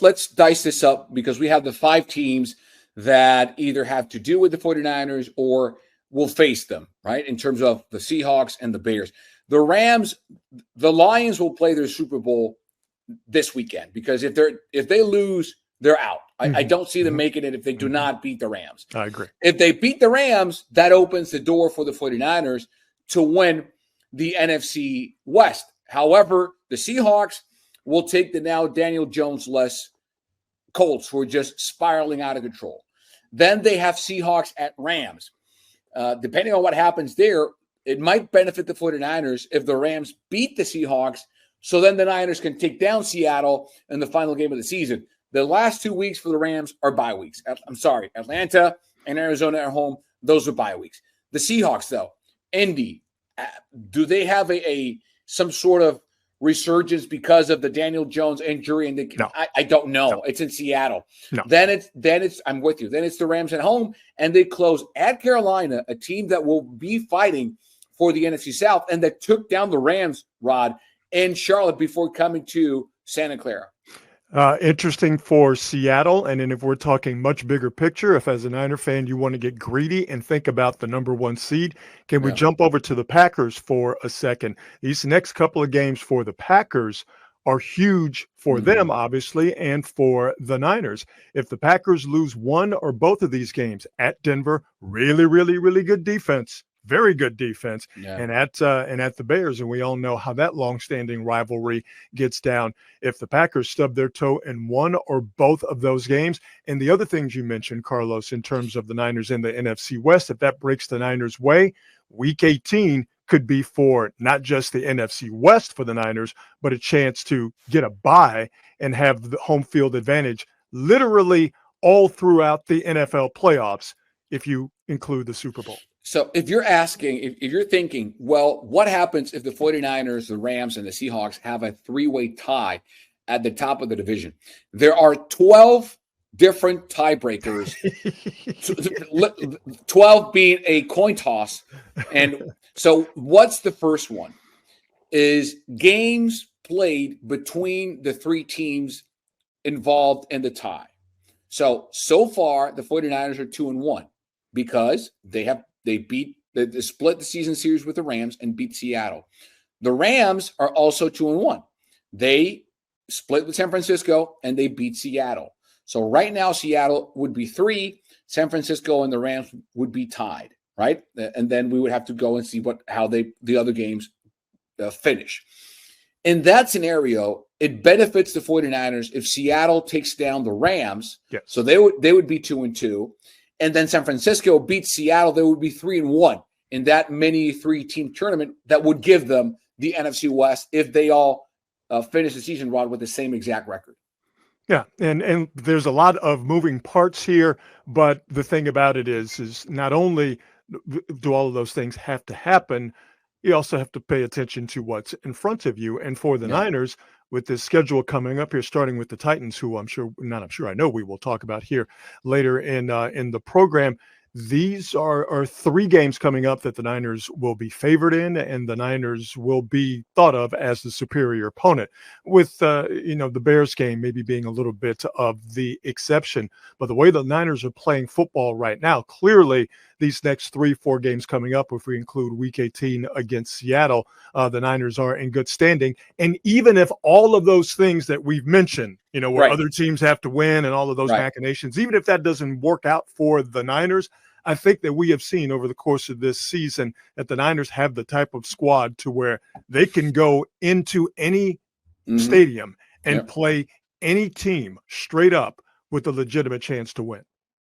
let's dice this up because we have the 5 teams that either have to do with the 49ers or will face them, right? In terms of the Seahawks and the Bears. The Rams, the Lions will play their Super Bowl this weekend because if they lose, they're out. I don't see them making it if they do not beat the Rams. I agree. If they beat the Rams, that opens the door for the 49ers to win the NFC West. However, the Seahawks will take the now Daniel Jones-less Colts, who are just spiraling out of control. Then they have Seahawks at Rams. Depending on what happens there, it might benefit the 49ers if the Rams beat the Seahawks, so then the Niners can take down Seattle in the final game of the season. The last 2 weeks for the Rams are bye weeks. I'm sorry, Atlanta and Arizona at home, those are bye weeks. The Seahawks, though, Indy, do they have some sort of resurgence because of the Daniel Jones injury? And No. I don't know. No. It's in Seattle. No. Then it's I'm with you. Then it's the Rams at home, and they close at Carolina, a team that will be fighting for the NFC South and that took down the Rams, Rod, in Charlotte before coming to Santa Clara. Interesting for Seattle. And then if we're talking much bigger picture, if as a Niner fan you want to get greedy and think about the number 1 seed, can we jump over to the Packers for a second? These next couple of games for the Packers are huge for them, obviously, and for the Niners. If the Packers lose one or both of these games at Denver, really, really, really good defense. Very good defense, and at the Bears, and we all know how that long-standing rivalry gets down. If the Packers stub their toe in one or both of those games, and the other things you mentioned, Carlos, in terms of the Niners in the NFC West, if that breaks the Niners' way, Week 18 could be for not just the NFC West for the Niners, but a chance to get a bye and have the home field advantage literally all throughout the NFL playoffs if you include the Super Bowl. So if you're asking, if you're thinking, well, what happens if the 49ers, the Rams, and the Seahawks have a 3-way tie at the top of the division? There are 12 different tiebreakers, 12 being a coin toss. And so what's the first one? Is games played between the 3 teams involved in the tie. So far, the 49ers are 2-1 because they split the season series with the Rams and beat Seattle. The Rams are also 2-1. They split with San Francisco and they beat Seattle. So right now, Seattle would be 3. San Francisco and the Rams would be tied, right? And then we would have to go and see how the other games finish. In that scenario, it benefits the 49ers if Seattle takes down the Rams. Yes. So they would be 2-2. And then San Francisco beats Seattle, they would be 3-1 in that mini 3-team tournament that would give them the NFC West if they all finish the season, Rod, with the same exact record. Yeah, and there's a lot of moving parts here, but the thing about it is not only do all of those things have to happen, you also have to pay attention to what's in front of you. And for the Niners, with this schedule coming up here, starting with the Titans, who I know we will talk about here later in the program. These are 3 games coming up that the Niners will be favored in, and the Niners will be thought of as the superior opponent, with the Bears game maybe being a little bit of the exception. But the way the Niners are playing football right now, clearly these next 3-4 games coming up, if we include Week 18 against Seattle, the Niners are in good standing. And even if all of those things that we've mentioned, where other teams have to win and all of those machinations, even if that doesn't work out for the Niners, I think that we have seen over the course of this season that the Niners have the type of squad to where they can go into any stadium and play any team straight up with a legitimate chance to win.